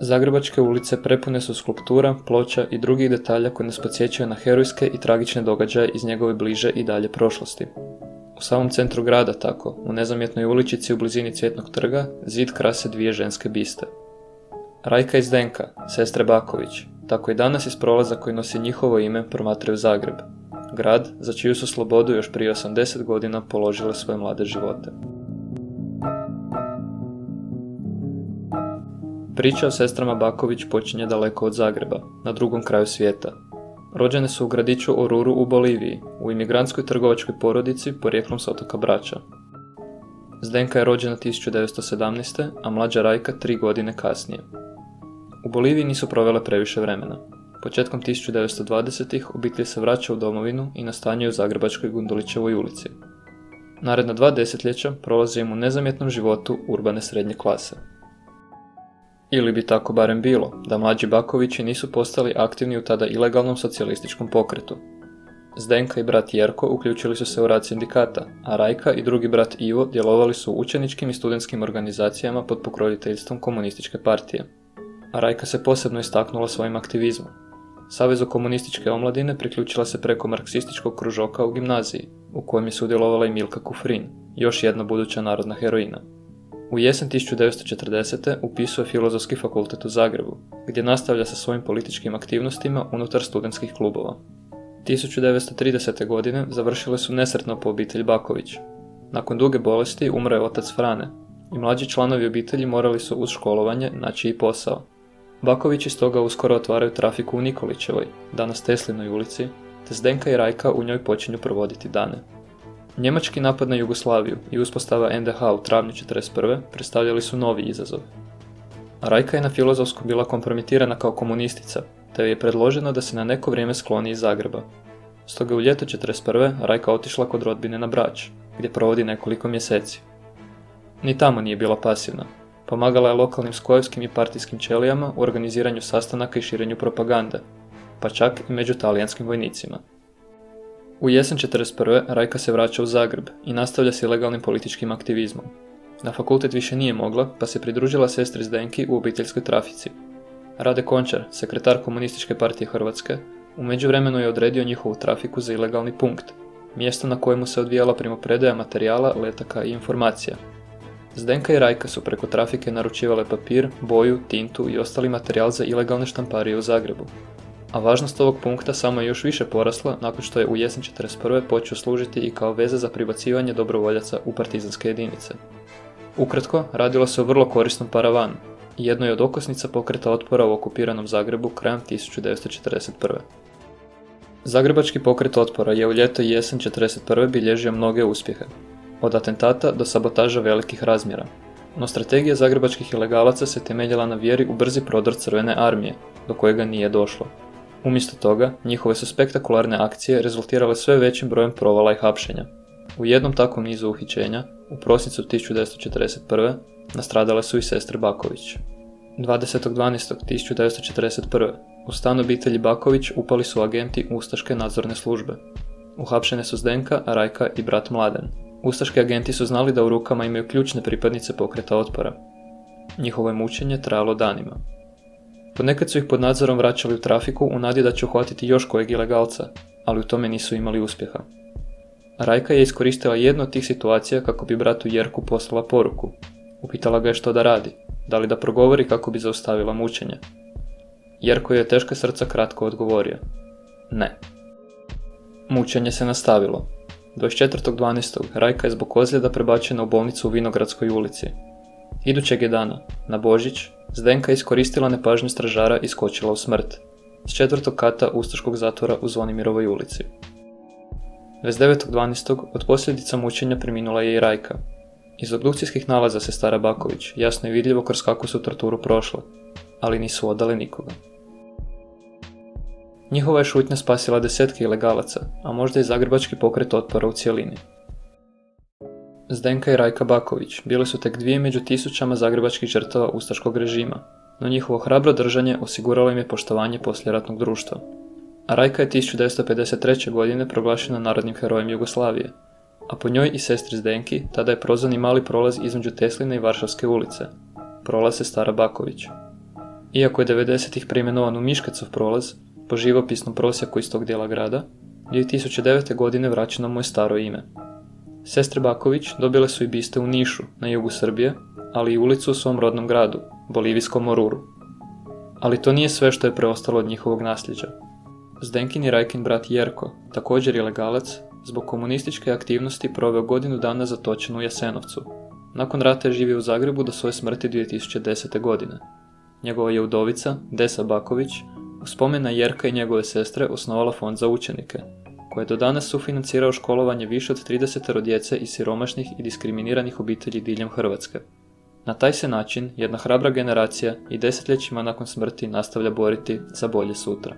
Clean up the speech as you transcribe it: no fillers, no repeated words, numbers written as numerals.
Zagrebačke ulice prepune su skulptura, ploča i drugih detalja koji nas podsjećaju na herojske i tragične događaje iz njegove bliže i dalje prošlosti. U samom centru grada tako, u nezamjetnoj uličici u blizini Cvjetnog trga, zid krase dvije ženske biste. Rajka i Zdenka, sestre Baković, tako i danas iz prolaza koji nosi njihovo ime promatraju Zagreb, grad za čiju su slobodu još prije 80 godina položile svoje mlade živote. Priča o sestrama Baković počinje daleko od Zagreba, na drugom kraju svijeta. Rođene su u gradiću Oruru u Boliviji, u imigrantskoj trgovačkoj porodici porijeklom s otoka Brača. Zdenka je rođena 1917. a mlađa Rajka 3 godine kasnije. U Boliviji nisu provele previše vremena. Početkom 1920-ih obitelj se vraća u domovinu i nastanjuje u Zagrebačkoj Gundulićevoj ulici. Naredna 2 desetljeća prolaze im u nezamjetnom životu urbane srednje klase. Ili bi tako barem bilo, da mlađi Bakovići nisu postali aktivni u tada ilegalnom socijalističkom pokretu. Zdenka i brat Jerko uključili su se u rad sindikata, a Rajka i drugi brat Ivo djelovali su u učeničkim i studentskim organizacijama pod pokroviteljstvom komunističke partije. A Rajka se posebno istaknula svojim aktivizmom. Savezu komunističke omladine priključila se preko marksističkog kružoka u gimnaziji, u kojem je sudjelovala i Milka Kufrin, još jedna buduća narodna heroina. U jesen 1940. upisuje Filozofski fakultet u Zagrebu, gdje nastavlja sa svojim političkim aktivnostima unutar studentskih klubova. 1930. godine završile su nesretno po obitelj Baković. Nakon duge bolesti umro je otac Frane i mlađi članovi obitelji morali su uz školovanje naći i posao. Bakovići stoga uskoro otvaraju trafiku u Nikolićevoj, danas Teslinoj ulici, te Zdenka i Rajka u njoj počinju provoditi dane. Njemački napad na Jugoslaviju i uspostava NDH u travnju 1941. predstavljali su novi izazov. Rajka je na Filozofsku bila kompromitirana kao komunistica, te joj je predloženo da se na neko vrijeme skloni iz Zagreba. Stoga je u ljeto 1941. Rajka otišla kod rodbine na Brač, gdje provodi nekoliko mjeseci. Ni tamo nije bila pasivna. Pomagala je lokalnim skojevskim i partijskim ćelijama u organiziranju sastanaka i širenju propagande, pa čak i među talijanskim vojnicima. U jesen 1941. Rajka se vraća u Zagreb i nastavlja s ilegalnim političkim aktivizmom. Na fakultet više nije mogla, pa se pridružila sestri Zdenki u obiteljskoj trafici. Rade Končar, sekretar Komunističke partije Hrvatske, u međuvremenu je odredio njihovu trafiku za ilegalni punkt, mjesto na kojemu se odvijala primopredaja materijala, letaka i informacija. Zdenka i Rajka su preko trafike naručivale papir, boju, tintu i ostali materijal za ilegalne štamparije u Zagrebu. A važnost ovog punkta samo je još više porasla nakon što je u jesen 1941. počeo služiti i kao veza za pribacivanje dobrovoljaca u partizanske jedinice. Ukratko, radilo se o vrlo korisnom paravanu i jednoj od okosnica pokreta otpora u okupiranom Zagrebu krajem 1941. Zagrebački pokret otpora je u ljeto i jesen 1941. bilježio mnoge uspjehe, od atentata do sabotaža velikih razmjera. No strategija zagrebačkih ilegalaca se temeljila na vjeri u brzi prodor Crvene armije, do kojega nije došlo. Umjesto toga, njihove su spektakularne akcije rezultirale sve većim brojem provala i hapšenja. U jednom takvom nizu uhićenja, u prosincu 1941. nastradale su i sestre Baković. 20.12.1941. u stan obitelji Baković upali su agenti Ustaške nadzorne službe. Uhapšene su Zdenka, Rajka i brat Mladen. Ustaški agenti su znali da u rukama imaju ključne pripadnice pokreta otpora. Njihovo je mučenje trajalo danima. Ponekad su ih pod nadzorom vraćali u trafiku u nadi da će uhvatiti još kojeg ilegalca, ali u tome nisu imali uspjeha. Rajka je iskoristila jednu od tih situacija kako bi bratu Jerku poslala poruku. Upitala ga je što da radi, da li da progovori kako bi zaustavila mučenje. Jerko je teška srca kratko odgovorio: ne. Mučenje se nastavilo. 24.12. Rajka je zbog ozljeda prebačena u bolnicu u Vinogradskoj ulici. Idućeg je dana, na Božić, Zdenka je iskoristila nepažnju stražara i skočila u smrt, s 4. kata ustaškog zatvora u Zvonimirovoj ulici. 29.12. od posljedica mučenja preminula je i Rajka. Iz obdukcijskih nalaza sestara Baković jasno je vidljivo kroz kakvu su torturu prošle, ali nisu odale nikoga. Njihova je šutnja spasila desetke ilegalaca, a možda i zagrebački pokret otpora u cjelini. Zdenka i Rajka Baković bile su tek dvije među tisućama zagrebačkih žrtava ustaškog režima, no njihovo hrabro držanje osiguralo im je poštovanje poslijeratnog društva. A Rajka je 1953. godine proglašena narodnim herojem Jugoslavije, a po njoj i sestri Zdenki tada je prozvan i mali prolaz između Tesline i Varšavske ulice, prolaz Sestara Baković. Iako je 90-ih preimenovan u Miškecov prolaz, po živopisnom prosjeku iz tog dijela grada, 2009. godine vraćeno mu je staro ime. Sestre Baković dobile su i biste u Nišu, na jugu Srbije, ali i ulicu u svom rodnom gradu, bolivijskom Oruru. Ali to nije sve što je preostalo od njihovog nasljeđa. Zdenkin i Rajkin brat Jerko, također ilegalac, zbog komunističke aktivnosti proveo godinu dana zatočen u Jasenovcu. Nakon rata je živio u Zagrebu do svoje smrti 2010. godine. Njegova je udovica, Desa Baković, u spomen na Jerka i njegove sestre osnovala fond za učenike, koji je do danas sufinancirao školovanje više od 30 djece iz siromašnih i diskriminiranih obitelji diljem Hrvatske. Na taj se način jedna hrabra generacija i desetljećima nakon smrti nastavlja boriti za bolje sutra.